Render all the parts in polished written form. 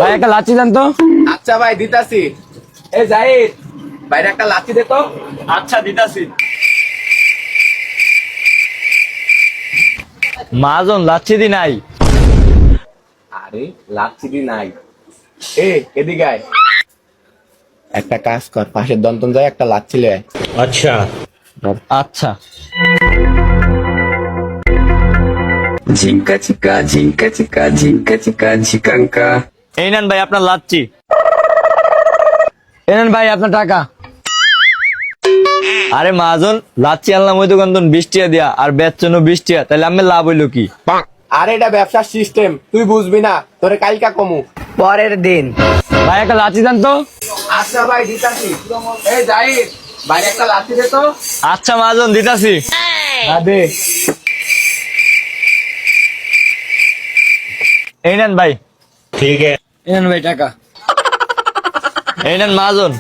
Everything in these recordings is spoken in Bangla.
ভাই একটা লাচ্ছি দেন তো। আচ্ছা ভাই দিতাছি। এই জাহিদ, বাইরে একটা লাচ্ছি দে তো। আচ্ছা দিতাছি। মাজন লাচ্ছি দি নাই। আরে লাচ্ছি দি নাই, এদিকে আয়। একটা কাজ কর, পাশের দন্তন যায় একটা লাচ্ছি লে আয়। আচ্ছা আচ্ছা। ঝিঙ্কা চিকা ঝিঙ্কা চিকা ঝিঙ্কা চিকা ঝিকাঙ্কা। এই নেন ভাই আপনার লাচ্ছি। এই নেন ভাই আপনার টাকা। আরে মাজন লাচ্ছি আনলাম ওই দোকান 20 টাকা দিয়া আর বেচছেন 20 টাকা, তাহলে আমি লাভ হইলো কি? আরে এটা ব্যবসার সিস্টেম, তুই বুঝবি না, তোরে কালকা কমু। পরের দিন। ভাই একটা লাচ্ছি দেন তো। আচ্ছা ভাই দিতাছি। এই জাহিদ, বাইরে একটা লাচ্ছি দে তো। আচ্ছা মাজন দিতাছি। দে। এই নেন ভাই। ठीक है। এই নেন ভাই টাকা। এই নেন মাজন।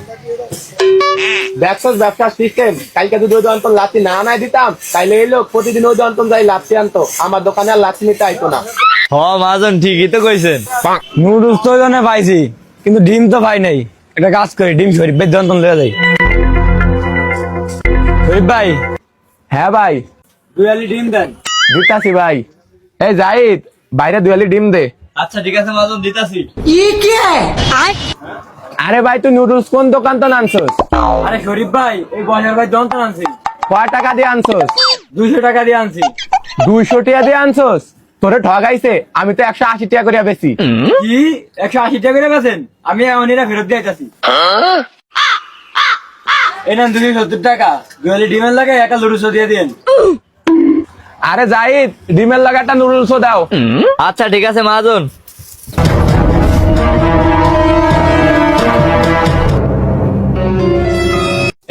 ব্যবসার সিস্টেম, কালকে যদি ওই দন্তন লাচ্ছি না আনাই দিতাম, তাইলে এই লোক প্রতিদিন ওই দন্তন যাই লাচ্ছি আনতো, আমার দোকানে আর লাচ্ছি নিতে আইতো না। হ মাজন ঠিকই তো কইছেন। নুডলস তো ওখানে পাইছি, কিন্তু ডিম তো পাই নাই। একটা কাজ করি, ডিম শরীফ ভাই দন্তন লয়ে যাই। শরীফ ভাই হ্যাঁ ভাই, দুয়ালি ডিম দেন। দিতাছি ভাই। এই জাহিদ, বাইরে দুয়ালি ডিম দে। আচ্ছা ঠিক আছে মাজন দিতাছি। আরে ভাই তুই নুডলস কোন দোকান তো আনছস? আরে শরীফ ভাই এই বজার ভাই দন্তন আনছি। কয় টাকা দিয়ে আনছস? 200 টাকা দিয়ে আনছি। 200 টাকা দিয়ে আনছস? তোরে ঠগাইছে, আমি তো 180 টাকা করে বেশি। কি 180 টাকা করে বেচেন? আমি এখন এটা ফেরত দিয়ে আইতাছি। এই নেন 270 টাকা। দুয়ালি ডিমের লাগে একটা লুডুসও দিয়ে দিন। আরে জাহিদ, ডিমের লাগাটা নুডলসও দাও। আচ্ছা ঠিক আছে মাজন।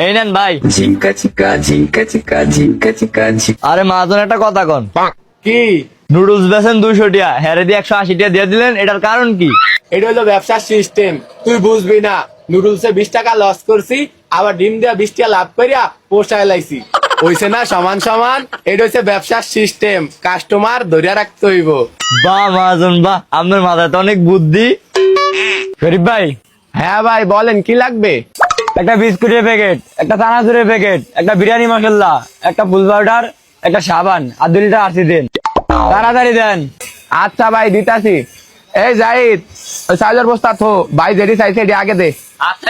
এই নেন ভাই। ঝিঙ্কা চিকা ঝিঙ্কা চিকা ঝিঙ্কা চিকা ঝিঙ্কা। আরে মাজন একটা কথা কন। কি? নুডলস বেচেন 200 টাকা, হেরে দিয়ে 180 টাকা দিয়ে দিলেন, এটার কারণ কি? এটা হলো ব্যবসার সিস্টেম, তুই বুঝবি না। নুডলসে 20 টাকা লস করছি, আবার ডিম দিয়া 20 টাকা লাভ করিয়া পোষায় লাইছি। হইছে না সমান সমান? এটা হচ্ছে ব্যবসার সিস্টেম, কাস্টমার ধরিয়া রাখতে হইব। বাহ মাজন বাহ, আপনার মাথায় তো অনেক বুদ্ধি। শরীফ ভাই হ্যাঁ ভাই বলেন, কি লাগবে? একটা বিস্কুটের প্যাকেট, একটা চানাচুরের প্যাকেট, একটা বিরিয়ানি মশলা, একটা ফুল পাউডার, একটা সাবান আর 2 লিটার আরসি দেন। তাড়াতাড়ি দেন। আচ্ছা ভাই দিতাছি। এই জাহিদ, ওই চাইলের বস্তা থো, ভাই যেটি চাইছে এটি আগে দে। আচ্ছা।